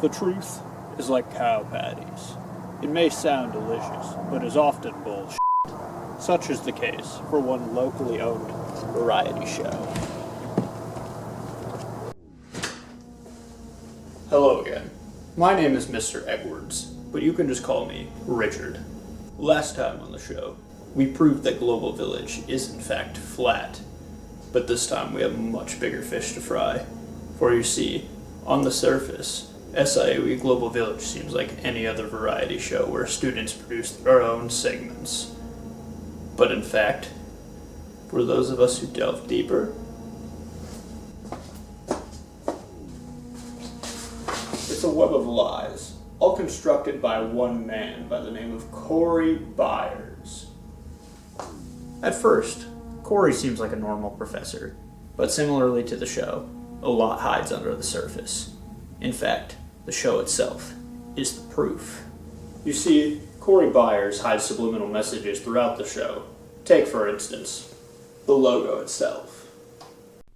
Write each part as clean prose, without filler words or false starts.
The truth is like cow patties. It may sound delicious, but is often bullshit. Such is the case for one locally owned variety show. Hello again. My name is Mr. Edwards, but you can just call me Richard. Last time on the show, we proved that Global Village is in fact flat, but this time we have much bigger fish to fry. For you see, on the surface, SIOE Global Village seems like any other variety show where students produce their own segments. But in fact, for those of us who delve deeper, it's a web of lies, all constructed by one man by the name of Corey Byers. At first, Corey seems like a normal professor, but similarly to the show, a lot hides under the surface. In fact, the show itself is the proof. You see, Corey Byers hides subliminal messages throughout the show. Take, for instance, the logo itself.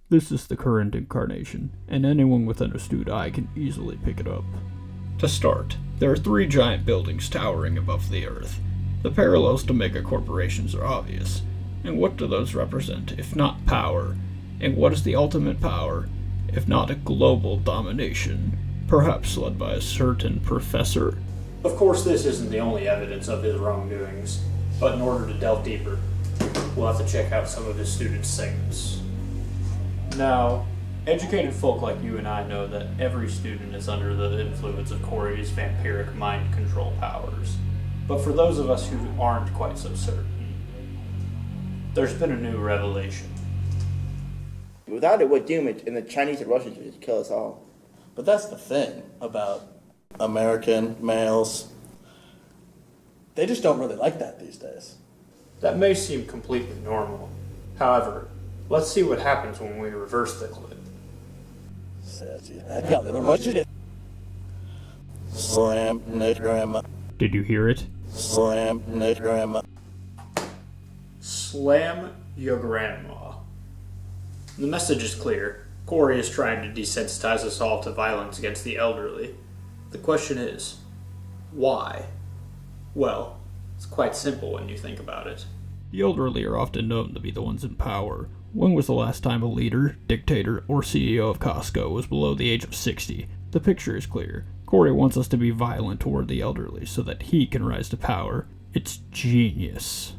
This is the current incarnation, and anyone with an astute eye can easily pick it up. To start, there are 3 giant buildings towering above the earth. The parallels to mega corporations are obvious. And what do those represent, if not power? And what is the ultimate power, if not a global domination? Perhaps led by a certain professor? Of course, this isn't the only evidence of his wrongdoings, but in order to delve deeper, we'll have to check out some of his students' segments. Now, educated folk like you and I know that every student is under the influence of Corey's vampiric mind control powers. But for those of us who aren't quite so certain, there's been a new revelation. Without it, we're doomed, and the Chinese and Russians would just kill us all. But that's the thing about American males. They just don't really like that these days. That may seem completely normal. However, let's see what happens when we reverse the clip. Slam Nick Grandma. Did you hear it? Slam Nick Grandma. Slam your grandma. The message is clear. Corey is trying to desensitize us all to violence against the elderly. The question is, why? Well, it's quite simple when you think about it. The elderly are often known to be the ones in power. When was the last time a leader, dictator, or CEO of Costco was below the age of 60? The picture is clear. Corey wants us to be violent toward the elderly so that he can rise to power. It's genius.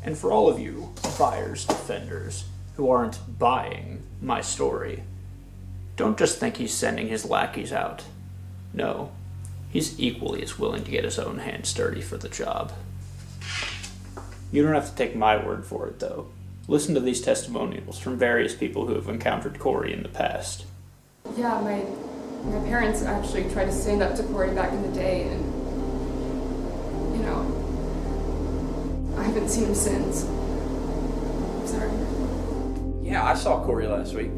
And for all of you buyers, defenders, who aren't buying my story, don't just think he's sending his lackeys out. No, he's equally as willing to get his own hands dirty for the job. You don't have to take my word for it, though. Listen to these testimonials from various people who have encountered Corey in the past. Yeah, my parents actually tried to stand up to Corey back in the day, and, you know, I haven't seen him since. I'm sorry. Yeah, I saw Corey last week.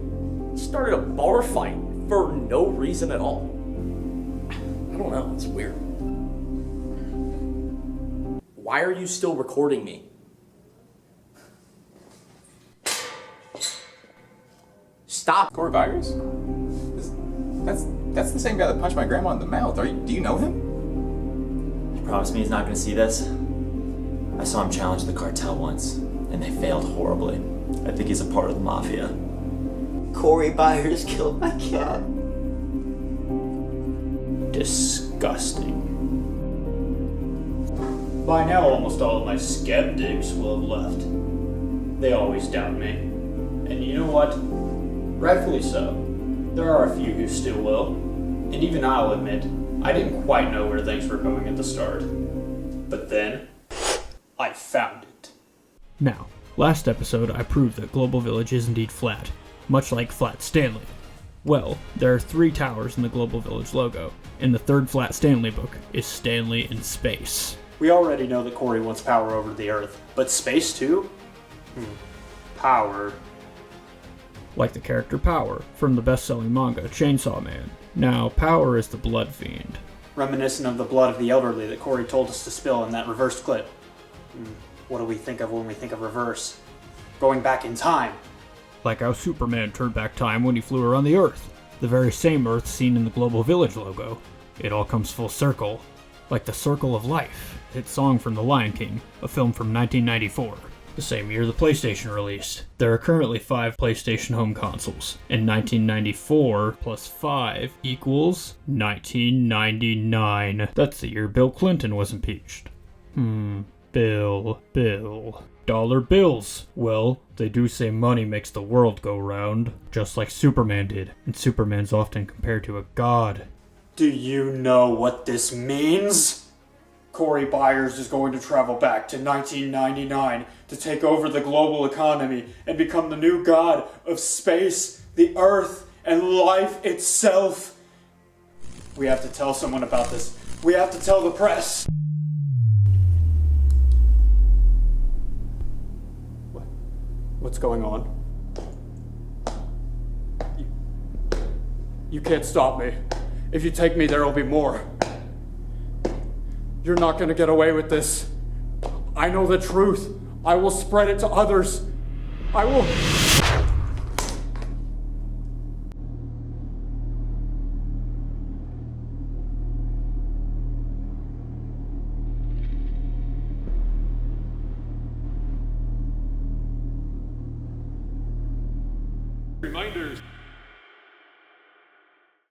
Started a bar fight for no reason at all. I don't know, it's weird. Why are you still recording me? Stop. Corey Byers? That's the same guy that punched my grandma in the mouth. Do you know him? He promised me he's not going to see this. I saw him challenge the cartel once, and they failed horribly. I think he's a part of the mafia. Corey Byers killed my cat. Disgusting. By now, almost all of my skeptics will have left. They always doubt me. And you know what? Rightfully so. There are a few who still will. And even I'll admit, I didn't quite know where things were going at the start. But then, I found it. Now, last episode I proved that Global Village is indeed flat, much like Flat Stanley. Well, there are 3 towers in the Global Village logo, and the third Flat Stanley book is Stanley in Space. We already know that Corey wants power over the Earth, but space too? Power. Like the character Power from the best-selling manga Chainsaw Man. Now, Power is the Blood Fiend. Reminiscent of the blood of the elderly that Corey told us to spill in that reversed clip. What do we think of when we think of reverse? Going back in time. Like how Superman turned back time when he flew around the Earth. the very same Earth seen in the Global Village logo. It all comes full circle, like the Circle of Life, a hit song from The Lion King, a film from 1994, the same year the PlayStation released. There are currently 5 PlayStation home consoles, and 1994 plus 5 equals 1999. That's the year Bill Clinton was impeached. Bill. Dollar bills. Well, they do say money makes the world go round, just like Superman did, and Superman's often compared to a god. Do you know what this means? Corey Byers is going to travel back to 1999 to take over the global economy and become the new god of space, the earth, and life itself. We have to tell someone about this. We have to tell the press. What's going on? You can't stop me. If you take me, there'll be more. You're not gonna get away with this. I know the truth. I will spread it to others. I will... Reminders.